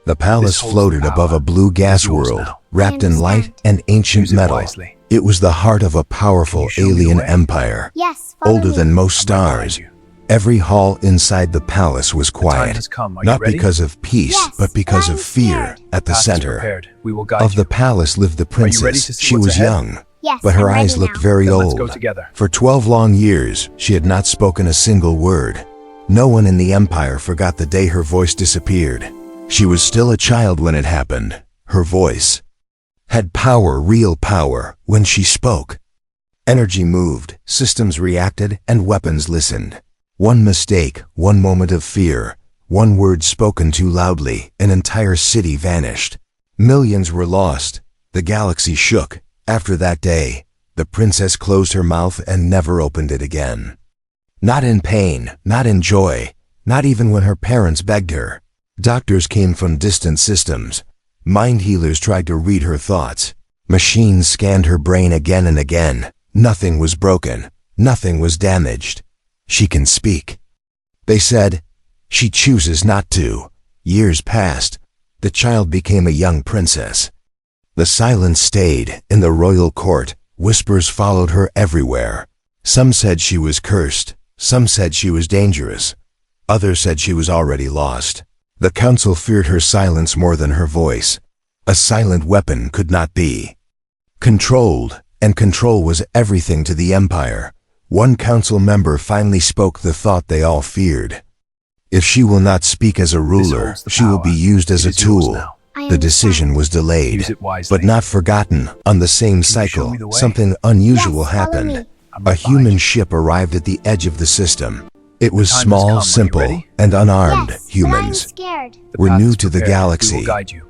The palace floated above a blue gas world, wrapped in light and ancient metal. It was the heart of a powerful alien empire, older than most stars. Every hall inside the palace was quiet, not because of peace, but because of fear. At the center of the palace lived the princess. She was young, but her eyes looked very old. For 12 long years, she had not spoken a single word. No one in the empire forgot the day her voice disappeared. She was still a child when it happened. Her voice had power, real power, when she spoke. Energy moved, systems reacted, and weapons listened. One mistake, one moment of fear, one word spoken too loudly, an entire city vanished. Millions were lost. The galaxy shook. After that day, the princess closed her mouth and never opened it again. Not in pain, not in joy, not even when her parents begged her. Doctors came from distant systems. Mind healers tried to read her thoughts. Machines scanned her brain again and again. Nothing was broken. Nothing was damaged. She can speak. They said, she chooses not to. Years passed. The child became a young princess. The silence stayed in the royal court. Whispers followed her everywhere. Some said she was cursed. Some said she was dangerous. Others said she was already lost. The council feared her silence more than her voice. A silent weapon could not be controlled, and control was everything to the empire. One council member finally spoke the thought they all feared. If she will not speak as a ruler, she will be used as a tool. The decision was delayed, but not forgotten. On the same cycle, something unusual happened. A human ship arrived at the edge of the system. It was small, simple, and unarmed. Humans were new to the galaxy.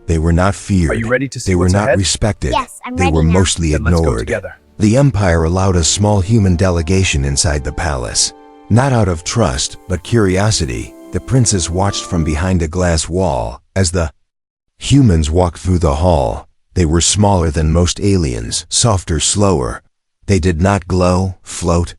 They were not feared. They were not respected. They were mostly ignored. The Empire allowed a small human delegation inside the palace. Not out of trust, but curiosity, the princess watched from behind a glass wall as the humans walked through the hall. They were smaller than most aliens, softer, slower. They did not glow, float,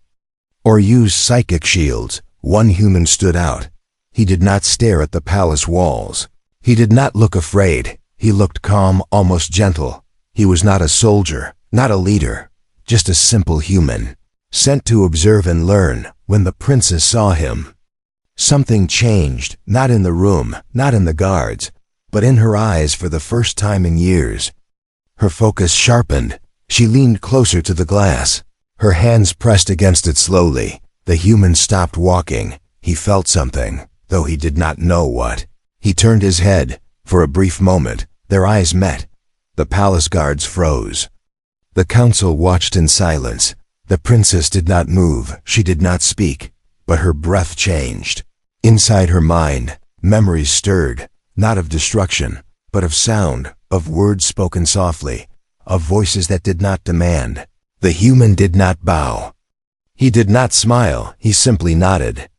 or use psychic shields. One human stood out. He did not stare at the palace walls. He did not look afraid. He looked calm, almost gentle. He was not a soldier, not a leader, just a simple human, sent to observe and learn. When the princess saw him, something changed, not in the room, not in the guards, but in her eyes for the first time in years. Her focus sharpened. She leaned closer to the glass. Her hands pressed against it slowly. The human stopped walking. He felt something, though he did not know what. He turned his head. For a brief moment, their eyes met. The palace guards froze. The council watched in silence. The princess did not move. She did not speak, but her breath changed. Inside her mind, memories stirred, not of destruction, but of sound, of words spoken softly, of voices that did not demand. The human did not bow. He did not smile, he simply nodded.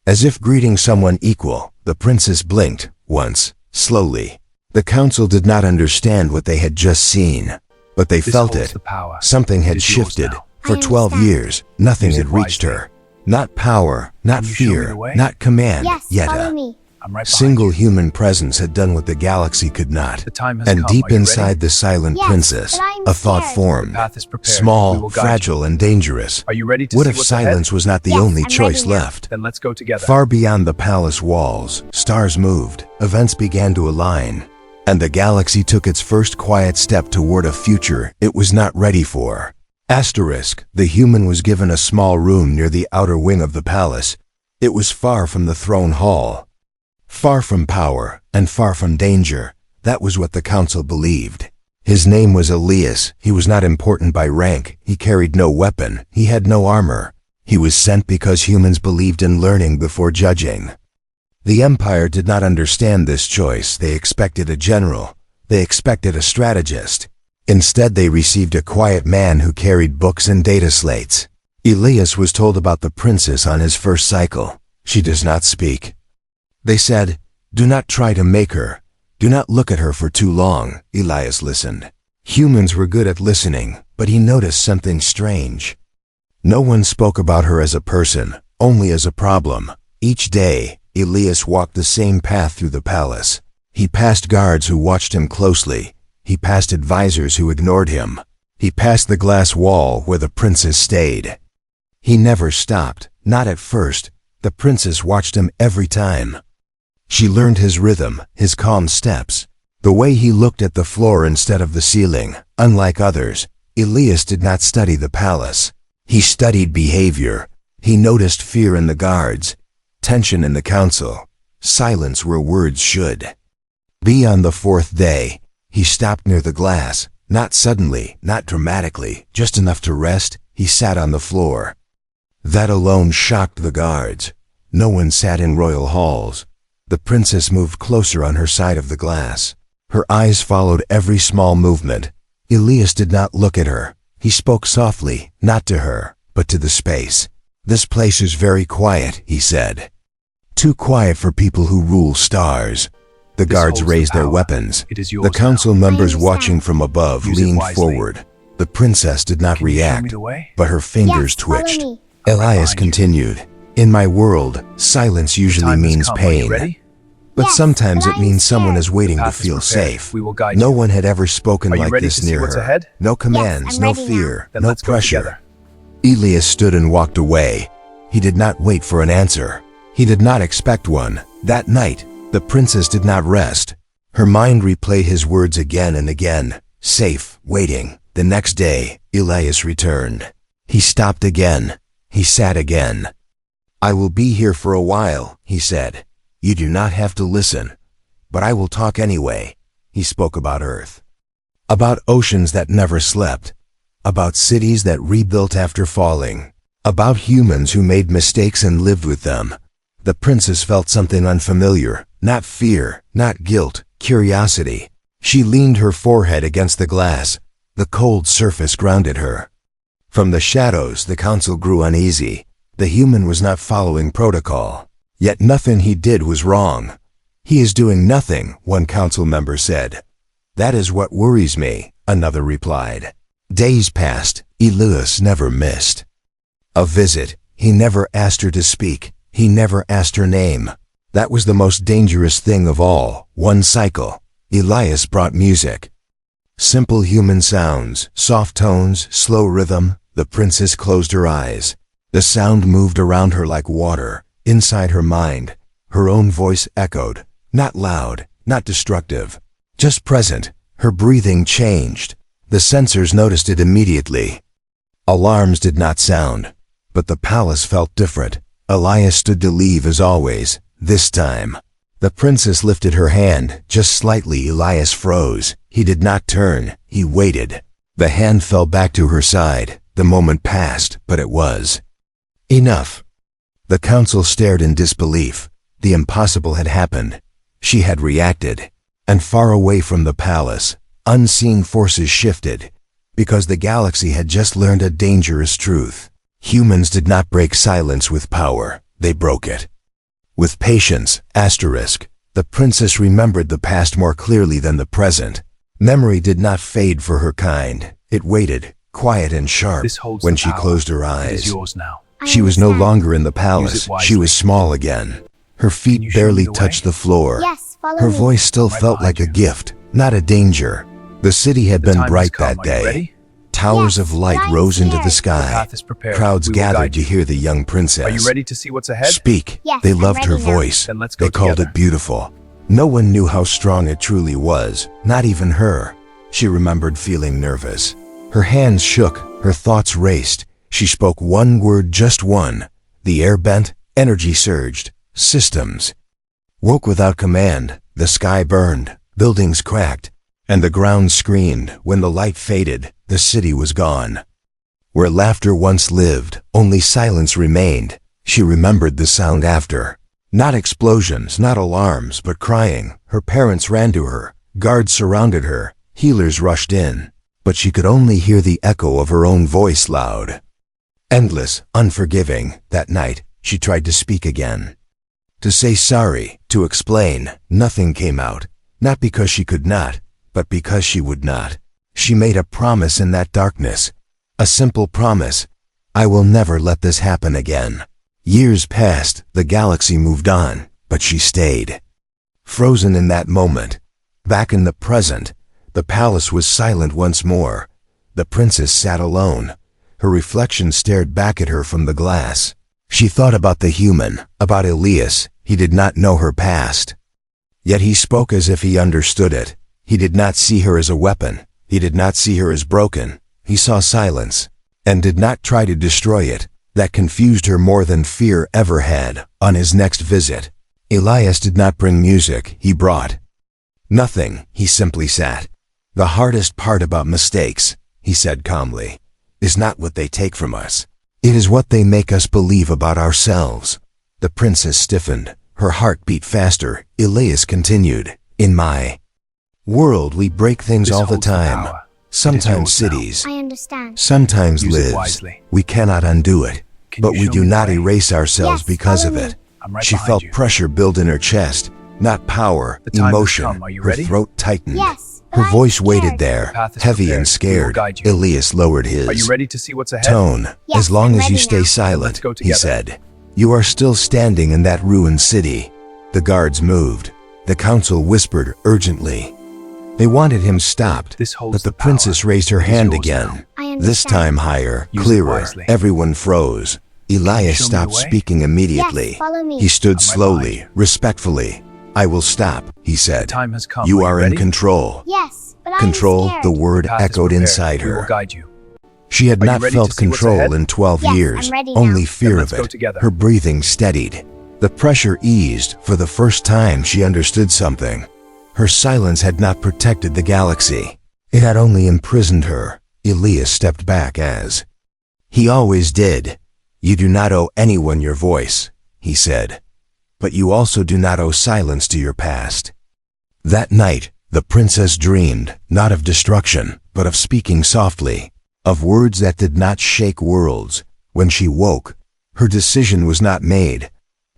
As if greeting someone equal, the princess blinked, once, slowly. The council did not understand what they had just seen, but they felt it. Something had shifted. For 12 years, nothing had reached her. Not power, not fear, not command, yet a single human presence had done what the galaxy could not. And deep inside the silent princess, a thought formed. Small, fragile, and dangerous. What if silence was not the only choice left? Then let's go together. Far beyond the palace walls, stars moved, events began to align, and the galaxy took its first quiet step toward a future it was not ready for. Asterisk, the human was given a small room near the outer wing of the palace. It was far from the throne hall. Far from power, and far from danger. That was what the council believed. His name was Elias. He was not important by rank. He carried no weapon. He had no armor. He was sent because humans believed in learning before judging. The Empire did not understand this choice. They expected a general. They expected a strategist. Instead, they received a quiet man who carried books and data slates. Elias was told about the princess on his first cycle. She does not speak. They said, do not try to make her. Do not look at her for too long. Elias listened. Humans were good at listening, but he noticed something strange. No one spoke about her as a person, only as a problem. Each day, Elias walked the same path through the palace. He passed guards who watched him closely. He passed advisors who ignored him. He passed the glass wall where the princess stayed. He never stopped, not at first. The princess watched him every time. She learned his rhythm, his calm steps, the way he looked at the floor instead of the ceiling. Unlike others, Elias did not study the palace. He studied behavior. He noticed fear in the guards, tension in the council, silence where words should be. On the fourth day, he stopped near the glass, not suddenly, not dramatically, just enough to rest. He sat on the floor. That alone shocked the guards. No one sat in royal halls. The princess moved closer on her side of the glass. Her eyes followed every small movement. Elias did not look at her. He spoke softly, not to her, but to the space. "This place is very quiet," he said. "Too quiet for people who rule stars." The guards raised their weapons. The council members watching from above leaned forward. The princess did not react, but her fingers twitched. Elias continued, "In my world, silence usually means pain. But sometimes it means someone is waiting to feel safe." No one had ever spoken like this near her. No commands, no fear, no pressure. Elias stood and walked away. He did not wait for an answer. He did not expect one. That night, the princess did not rest. Her mind replayed his words again and again. Safe, waiting. The next day, Elias returned. He stopped again. He sat again. "I will be here for a while," he said. "You do not have to listen. But I will talk anyway." He spoke about Earth. About oceans that never slept. About cities that rebuilt after falling. About humans who made mistakes and lived with them. The princess felt something unfamiliar. Not fear, not guilt, curiosity. She leaned her forehead against the glass. The cold surface grounded her. From the shadows, the council grew uneasy. The human was not following protocol. Yet nothing he did was wrong. "He is doing nothing," one council member said. "That is what worries me," another replied. Days passed. Elias never missed a visit. He never asked her to speak. He never asked her name. That was the most dangerous thing of all. One cycle. Elias brought music. Simple human sounds, soft tones, slow rhythm. The princess closed her eyes. The sound moved around her like water. Inside her mind, her own voice echoed. Not loud, not destructive. Just present. Her breathing changed. The sensors noticed it immediately. Alarms did not sound. But the palace felt different. Elias stood to leave as always. This time, the princess lifted her hand, just slightly. Elias froze. He did not turn. He waited. The hand fell back to her side. The moment passed, but it was enough. The council stared in disbelief. The impossible had happened. She had reacted. And far away from the palace, unseen forces shifted. Because the galaxy had just learned a dangerous truth. Humans did not break silence with power. They broke it with patience. The princess remembered the past more clearly than the present. Memory did not fade for her kind. It waited, quiet and sharp, when she closed her eyes. She was no longer in the palace. She was small again. Her feet barely touched the floor. Her voice still felt like a gift, not a danger. The city had been bright that day. Towers of light rose into the sky. Crowds gathered to hear the young princess. Are you ready to see what's ahead? Speak. They loved her voice. Then let's go They called together. it beautiful. No one knew how strong it truly was, not even her. She remembered feeling nervous. Her hands shook, her thoughts raced. She spoke one word, just one. The air bent, energy surged. Systems woke without command. The sky burned, buildings cracked, and the ground screamed. When the light faded, the city was gone. Where laughter once lived, only silence remained. She remembered the sound after. Not explosions, not alarms, but crying. Her parents ran to her. Guards surrounded her. Healers rushed in. But she could only hear the echo of her own voice, loud, endless, unforgiving. That night, she tried to speak again. To say sorry, to explain. Nothing came out. Not because she could not, but because she would not. She made a promise in that darkness. A simple promise. I will never let this happen again. Years passed, the galaxy moved on, but she stayed. frozen in that moment. Back in the present, the palace was silent once more. The princess sat alone. Her reflection stared back at her from the glass. She thought about the human, about Elias. He did not know her past. Yet he spoke as if he understood it. He did not see her as a weapon. He did not see her as broken. He saw silence, and did not try to destroy it. That confused her more than fear ever had. On his next visit, Elias did not bring music. He brought nothing. He simply sat. The hardest part about mistakes, he said calmly, is not what they take from us. It is what they make us believe about ourselves. The princess stiffened. Her heart beat faster. Elias continued, in my world we break things all the time. Sometimes cities, sometimes lives. We cannot undo it, but we do not erase ourselves because of it. She felt pressure build in her chest, not power, emotion. Her throat tightened. Her voice waited there, heavy and scared. Elias lowered his tone. As long as you stay silent, he said. You are still standing in that ruined city. The guards moved. The council whispered urgently. They wanted him stopped, but the princess raised her hand again. This time higher, clearer. Everyone froze. Elias stopped speaking immediately. He stood slowly, respectfully. I will stop, he said. You are in control. Control, the word echoed inside her. She had not felt control in 12 years, only fear of it. Her breathing steadied. The pressure eased. For the first time she understood something. Her silence had not protected the galaxy. It had only imprisoned her. Elias stepped back as he always did. You do not owe anyone your voice, he said. But you also do not owe silence to your past. That night, the princess dreamed, not of destruction, but of speaking softly, of words that did not shake worlds. When she woke, her decision was not made,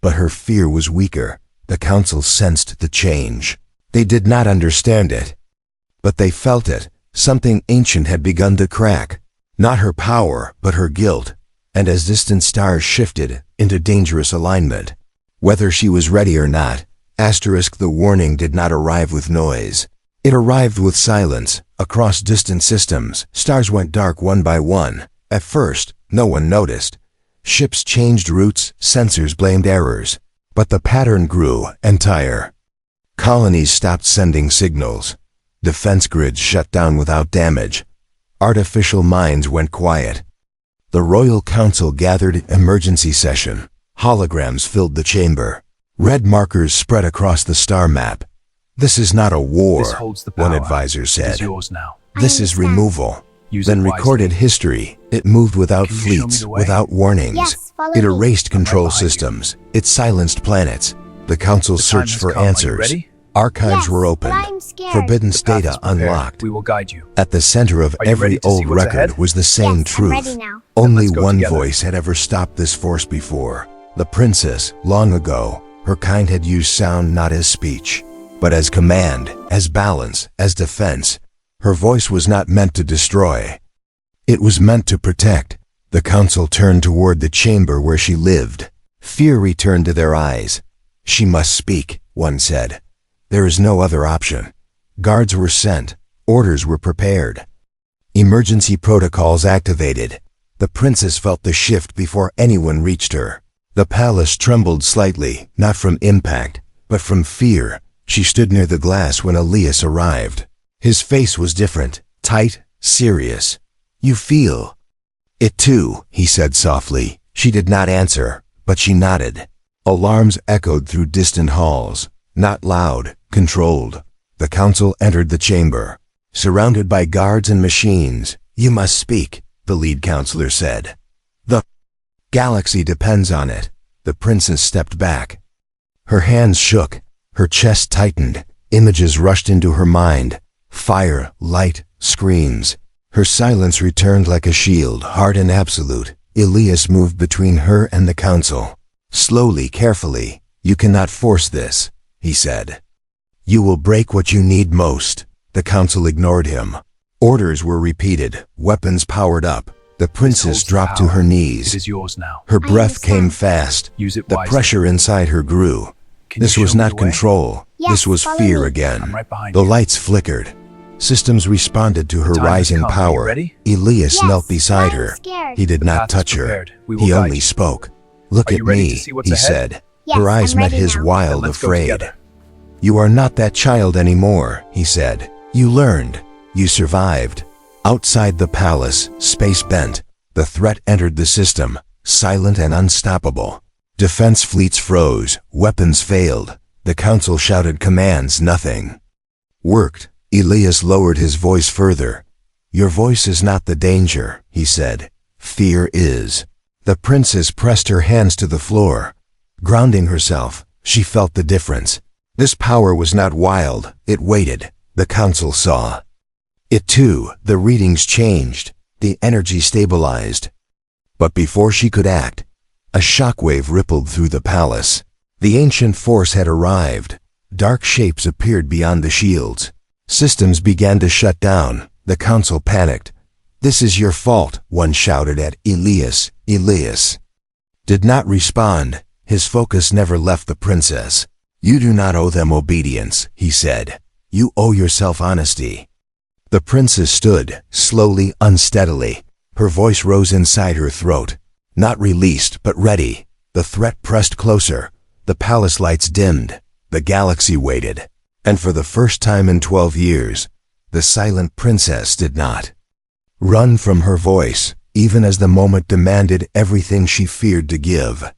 but her fear was weaker. The council sensed the change. They did not understand it, but they felt it. Something ancient had begun to crack. Not her power, but her guilt. And as distant stars shifted into dangerous alignment, whether she was ready or not, the warning did not arrive with noise. It arrived with silence. Across distant systems, stars went dark one by one. At first, no one noticed. Ships changed routes, sensors blamed errors. But the pattern grew. Entire colonies stopped sending signals. Defense grids shut down without damage. Artificial minds went quiet. The Royal Council gathered. Emergency session. Holograms filled the chamber. Red markers spread across the star map. This is not a war, one advisor said. This is removal. Then recorded history. It moved without fleets, without warnings. It erased control systems. It silenced planets. The council searched for answers. Archives were opened. Forbidden data unlocked. At the center of every old record was the same truth. Only one voice had ever stopped this force before. The princess, long ago. Her kind had used sound not as speech, but as command, as balance, as defense. Her voice was not meant to destroy. It was meant to protect. The council turned toward the chamber where she lived. Fear returned to their eyes. She must speak, one said. There is no other option. Guards were sent. Orders were prepared. Emergency protocols activated. The princess felt the shift before anyone reached her. The palace trembled slightly, not from impact, but from fear. She stood near the glass when Elias arrived. His face was different, tight, serious. You feel it too, he said softly. She did not answer, but she nodded. Alarms echoed through distant halls, not loud, controlled. The council entered the chamber, surrounded by guards and machines. You must speak, the lead counselor said. The galaxy depends on it. The princess stepped back. Her hands shook. Her chest tightened. Images rushed into her mind. Fire, light, screams. Her silence returned like a shield, hard and absolute. Elias moved between her and the council. Slowly, carefully. You cannot force this, he said. You will break what you need most. The council ignored him. Orders were repeated. Weapons powered up. The princess dropped to her knees. It is yours now. Her breath came fast. Use it The wisely. pressure inside her grew. This was not control. This was fear again. I'm right behind The you. lights flickered. Systems responded to her The time has rising come. Are you power. ready? Elias knelt beside her. He did The not path is touch her. prepared. We will He guide only you. spoke. "Look Are at you ready me," to see what's he ahead? said. Her eyes met his Then wild, let's go afraid. together. "You are not that child anymore," he said. "You learned. You survived." Outside the palace, space bent. The threat entered the system, silent and unstoppable. Defense fleets froze, weapons failed. The council shouted commands, nothing worked. Elias lowered his voice further. "Your voice is not the danger," he said. "Fear is." The princess pressed her hands to the floor. Grounding herself, she felt the difference. This power was not wild, it waited. The council saw it too. The readings changed. The energy stabilized. But before she could act, a shockwave rippled through the palace. The ancient force had arrived. Dark shapes appeared beyond the shields. Systems began to shut down. The council panicked. "This is your fault," one shouted at Elias. Elias did not respond. His focus never left the princess. "You do not owe them obedience," he said. "You owe yourself honesty." The princess stood, slowly, unsteadily. Her voice rose inside her throat. Not released, but ready. The threat pressed closer. The palace lights dimmed. The galaxy waited. And for the first time in 12 years, the silent princess did not run from her voice, even as the moment demanded everything she feared to give.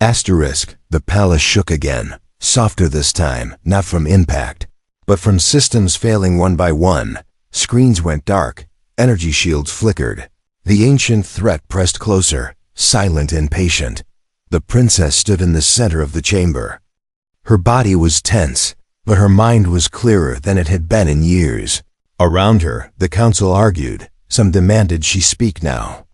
Asterisk, the palace shook again, softer this time, not from impact, but from systems failing one by one. Screens went dark, energy shields flickered. The ancient threat pressed closer, silent and patient. The princess stood in the center of the chamber. Her body was tense, but her mind was clearer than it had been in years. Around her, the council argued. Some demanded she speak now.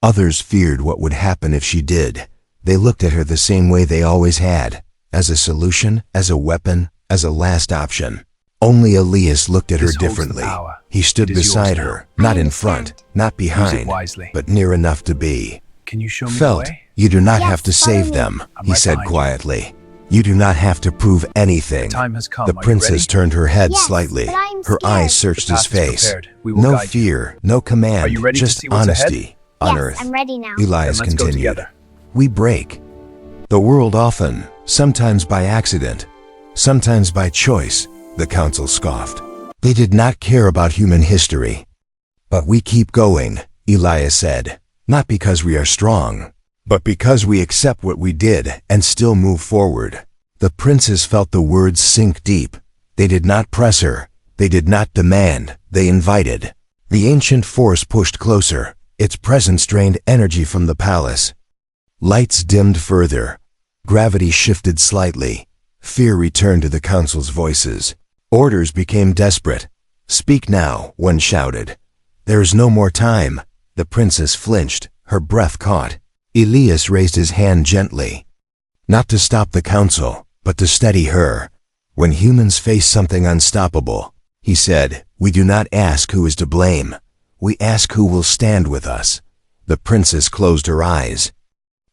Others feared what would happen if she did. They looked at her the same way they always had, as a solution, as a weapon, as a last option. Only Elias looked at her This holds the differently. power. He stood It is beside yours her, now. not in front, not Use it behind, wisely. but near enough to be Can you show me the felt. way? "You do not Yes, have to follow save me. them," I'm he right said behind you. quietly. "You do not have to prove anything." The time has come. The Are you princess ready? turned her head Yes, slightly. but I'm Her scared. eyes searched The his path is face. prepared. We will No guide you. fear, no command, Are you ready to just see what's ahead? honesty on Yes, earth. I'm ready now. Elias Then let's go continued. together. "We break the world often, sometimes by accident, sometimes by choice," the council scoffed. They did not care about human history. "But we keep going," Elias said, "not because we are strong, but because we accept what we did and still move forward." The princess felt the words sink deep. They did not press her. They did not demand. They invited. The ancient force pushed closer. Its presence drained energy from the palace. Lights dimmed further. Gravity shifted slightly. Fear returned to the council's voices. Orders became desperate. "Speak now," one shouted. "There is no more time." The princess flinched, her breath caught. Elias raised his hand gently. Not to stop the council, but to steady her. "When humans face something unstoppable," he said, "we do not ask who is to blame. We ask who will stand with us." The princess closed her eyes.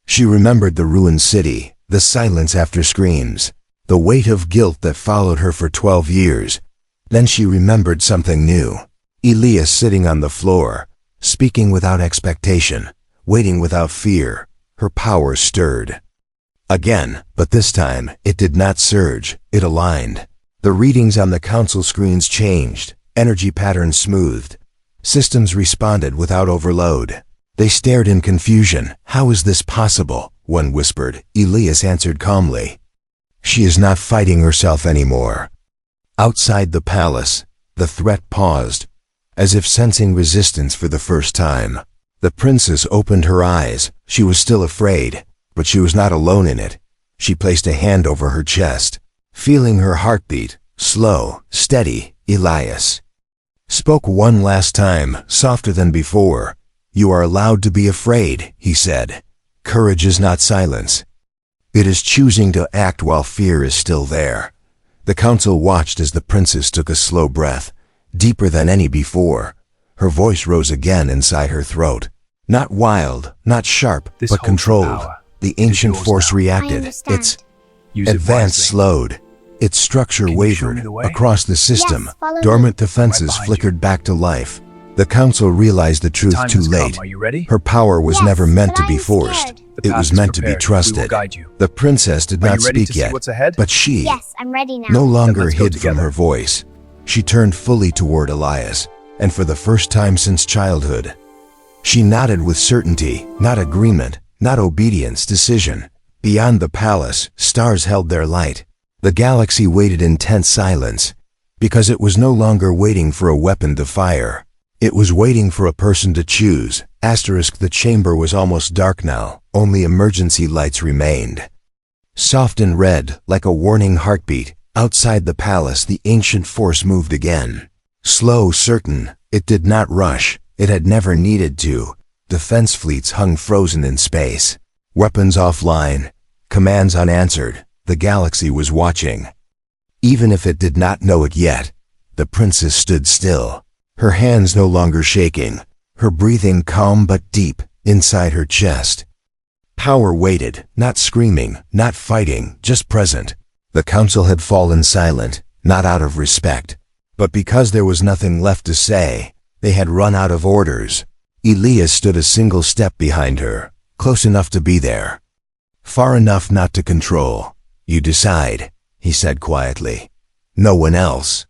She remembered the ruined city, the silence after screams, the weight of guilt that followed her for 12 years. Then she remembered something new. Elias sitting on the floor, speaking without expectation, waiting without fear. Her power stirred again, but this time it did not surge, it aligned. The readings on the council screens changed, energy patterns smoothed. Systems responded without overload. They stared in confusion. "How is this possible?" one whispered. Elias answered calmly. "She is not fighting herself anymore." Outside the palace, the threat paused, as if sensing resistance for the first time. The princess opened her eyes. She was still afraid, but she was not alone in it. She placed a hand over her chest, feeling her heartbeat, slow, steady. Elias spoke one last time, softer than before. "You are allowed to be afraid," he said. "Courage is not silence. It is choosing to act while fear is still there." The council watched as the princess took a slow breath, deeper than any before. Her voice rose again inside her throat. Not wild, not sharp, This but holds the controlled. power. The It is ancient yours force now. I reacted. understand. Its Use it advance wisely. slowed. Its structure Can you show me wavered the way? across the system. Yes, follow me. Dormant defenses behind flickered back to life. The council realized the truth Time too has late. come. Are you ready? Her power was Yes, never meant but to be I'm forced. scared. The It path was is meant to be prepared. We will trusted. guide you. The princess did Are not you ready speak to see yet, what's ahead? but she Yes, I'm ready now. no longer let's go hid from together. her voice. She turned fully toward Elias, and for the first time since childhood, she nodded with certainty, not agreement, not obedience, decision. Beyond the palace, stars held their light. The galaxy waited in tense silence, because it was no longer waiting for a weapon to fire. It was waiting for a person to choose. The chamber was almost dark now, only emergency lights remained. Soft and red, like a warning heartbeat, outside the palace the ancient force moved again. Slow, certain, it did not rush, it had never needed to. Defense fleets hung frozen in space. Weapons offline, commands unanswered, the galaxy was watching. Even if it did not know it yet, the princess stood still, her hands no longer shaking, her breathing calm but deep inside her chest. Power waited, not screaming, not fighting, just present. The council had fallen silent, not out of respect, but because there was nothing left to say. They had run out of orders. Elias stood a single step behind her, close enough to be there, far enough not to control. You decide, he said quietly. No one else.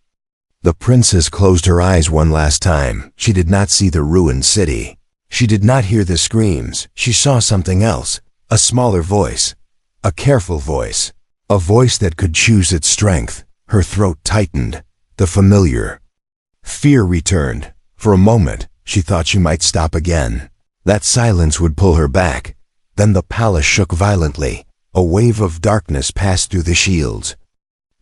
The princess closed her eyes one last time. She did not see the ruined city. She did not hear the screams. She saw something else, a smaller voice, a careful voice, a voice that could choose its strength. Her throat tightened, the familiar. Fear returned. For a moment, she thought she might stop again. That silence would pull her back. Then the palace shook violently. A wave of darkness passed through the shields.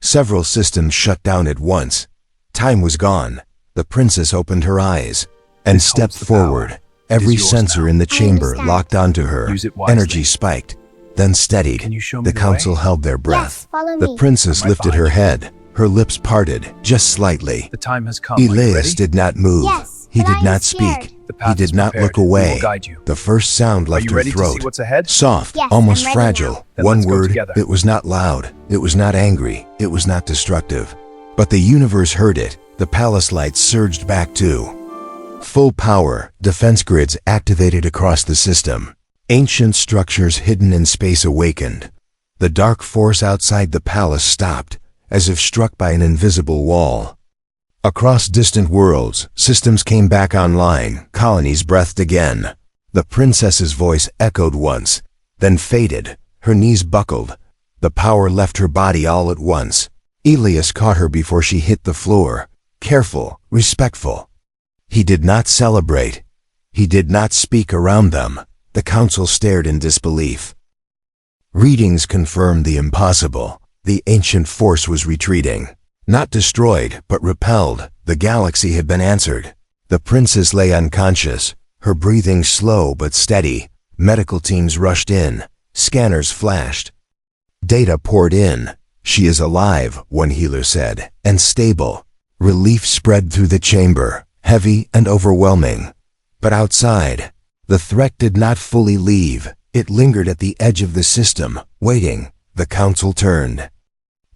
Several systems shut down at once. Time was gone. The princess opened her eyes and This stepped holds the power. forward. It Every is yours sensor now. in the chamber understand. locked onto her. Use it wisely. Energy spiked, then steadied. Can you show me The the council way? held their Yes, breath. follow The me. princess I'm right lifted her behind head. Her lips parted, just slightly. The time has come. Are you Elias ready? did not move. Yes, He but did I am not scared. speak. The He path is did not prepared. look We will away. guide you. The first sound Are left you her ready to throat. see what's ahead? Soft, Yes, almost I'm ready fragile. now. Then One let's go word, together. it was not loud. It was not angry. It was not destructive. But the universe heard it. The palace lights surged back too. Full power, defense grids activated across the system. Ancient structures hidden in space awakened. The dark force outside the palace stopped, as if struck by an invisible wall. Across distant worlds, systems came back online, colonies breathed again. The princess's voice echoed once, then faded. Her knees buckled. The power left her body all at once. Elias caught her before she hit the floor, careful, respectful. He did not celebrate. He did not speak around them. The council stared in disbelief. Readings confirmed the impossible. The ancient force was retreating. Not destroyed, but repelled. The galaxy had been answered. The princess lay unconscious, her breathing slow but steady. Medical teams rushed in. Scanners flashed. Data poured in. She is alive, one healer said, and stable. Relief spread through the chamber, heavy and overwhelming. But outside, the threat did not fully leave. It lingered at the edge of the system, waiting. The council turned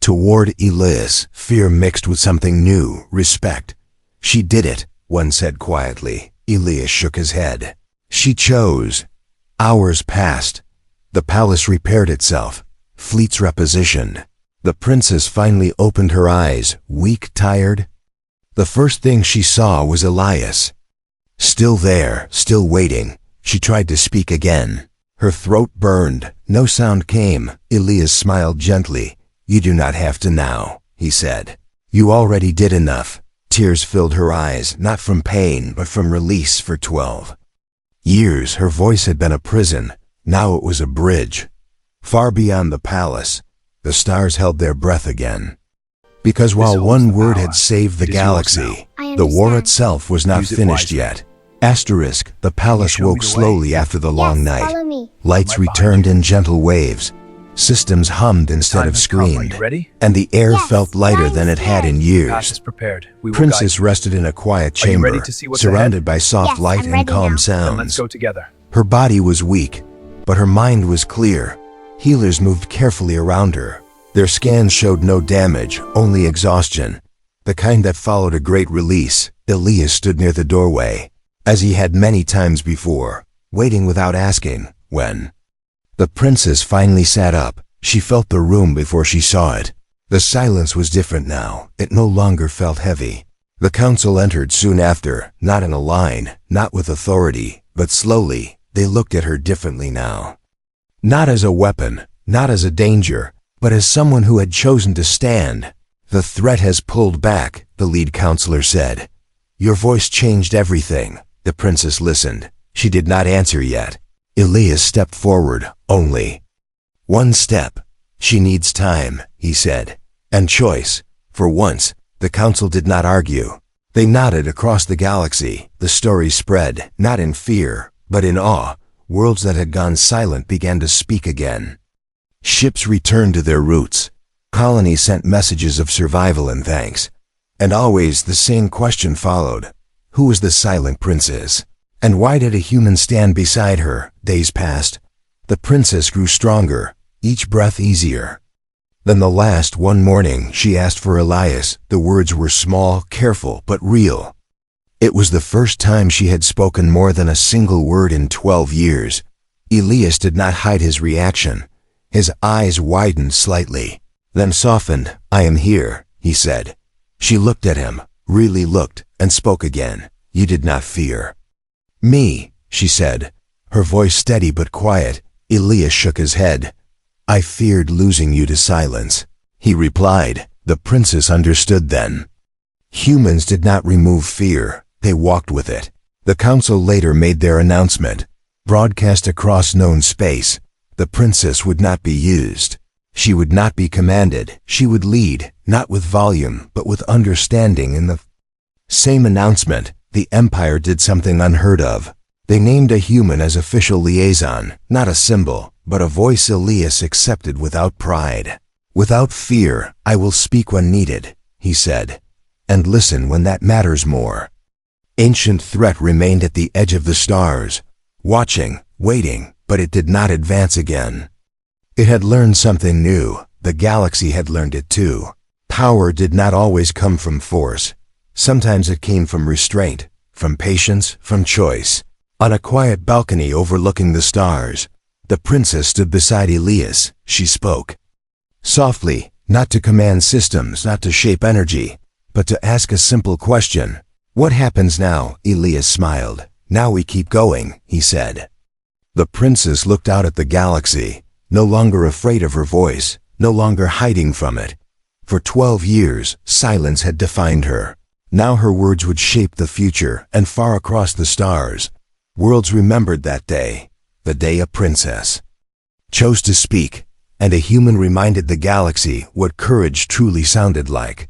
toward Elias, fear mixed with something new, respect. She did it, one said quietly. Elias shook his head. She chose. Hours passed. The palace repaired itself. Fleets repositioned. The princess finally opened her eyes, weak, tired. The first thing she saw was Elias. Still there, still waiting. She tried to speak again. Her throat burned. No sound came. Elias smiled gently. You do not have to now, he said. You already did enough. Tears filled her eyes, not from pain, but from release. For 12 years, her voice had been a prison. Now it was a bridge. Far beyond the palace, the stars held their breath again. Because while one word had saved the galaxy, the war itself was not finished yet. Asterisk, the palace woke slowly after the long Yes, night. follow me. Lights I'm right returned behind in gentle waves. Systems hummed instead of Time has come. Are screamed. you ready? And the air Yes, felt lighter but than I'm it had in scared. The path is years. prepared. We will Princess guide you. rested in a quiet Are you chamber, ready to see what's surrounded by soft Yes, light I'm and ready calm now. Then let's sounds. go together. Her body was weak, but her mind was clear. Healers moved carefully around her. Their scans showed no damage, only exhaustion. The kind that followed a great release. Elias stood near the doorway, as he had many times before, waiting without asking, when. The princess finally sat up. She felt the room before she saw it. The silence was different now. It no longer felt heavy. The council entered soon after, not in a line, not with authority, but slowly. They looked at her differently now. Not as a weapon, not as a danger, but as someone who had chosen to stand. The threat has pulled back, the lead counselor said. Your voice changed everything. The princess listened. She did not answer yet. Elias stepped forward, only one step. She needs time, he said, and choice. For once, the council did not argue. They nodded across the galaxy. The story spread, not in fear, but in awe. Worlds that had gone silent began to speak again. Ships returned to their roots. Colonies sent messages of survival and thanks. And always the same question followed. Who was the silent princess? And why did a human stand beside her? Days passed. The princess grew stronger, each breath easier. Then the last, one morning, she asked for Elias. The words were small, careful, but real. It was the first time she had spoken more than a single word in 12 years. Elias did not hide his reaction. His eyes widened slightly, then softened. I am here, he said. She looked at him, really looked, and spoke again. You did not fear me, she said, her voice steady but quiet. Elias shook his head. I feared losing you to silence, he replied. The princess understood then. Humans did not remove fear, they walked with it. The council later made their announcement, broadcast across known space. The princess would not be used. She would not be commanded. She would lead, not with volume, but with understanding. In the same announcement, the Empire did something unheard of. They named a human as official liaison, not a symbol, but a voice Elias accepted without pride. Without fear, I will speak when needed, he said, and listen when that matters more. Ancient threat remained at the edge of the stars, watching, waiting, but it did not advance again. It had learned something new. The galaxy had learned it too. Power did not always come from force. Sometimes it came from restraint, from patience, from choice. On a quiet balcony overlooking the stars, the princess stood beside Elias. She spoke softly, not to command systems, not to shape energy, but to ask a simple question. What happens now? Elias smiled. Now we keep going, he said. The princess looked out at the galaxy, no longer afraid of her voice, no longer hiding from it. For 12 years, silence had defined her. Now her words would shape the future, and far across the stars, worlds remembered that day, the day a princess chose to speak, and a human reminded the galaxy what courage truly sounded like.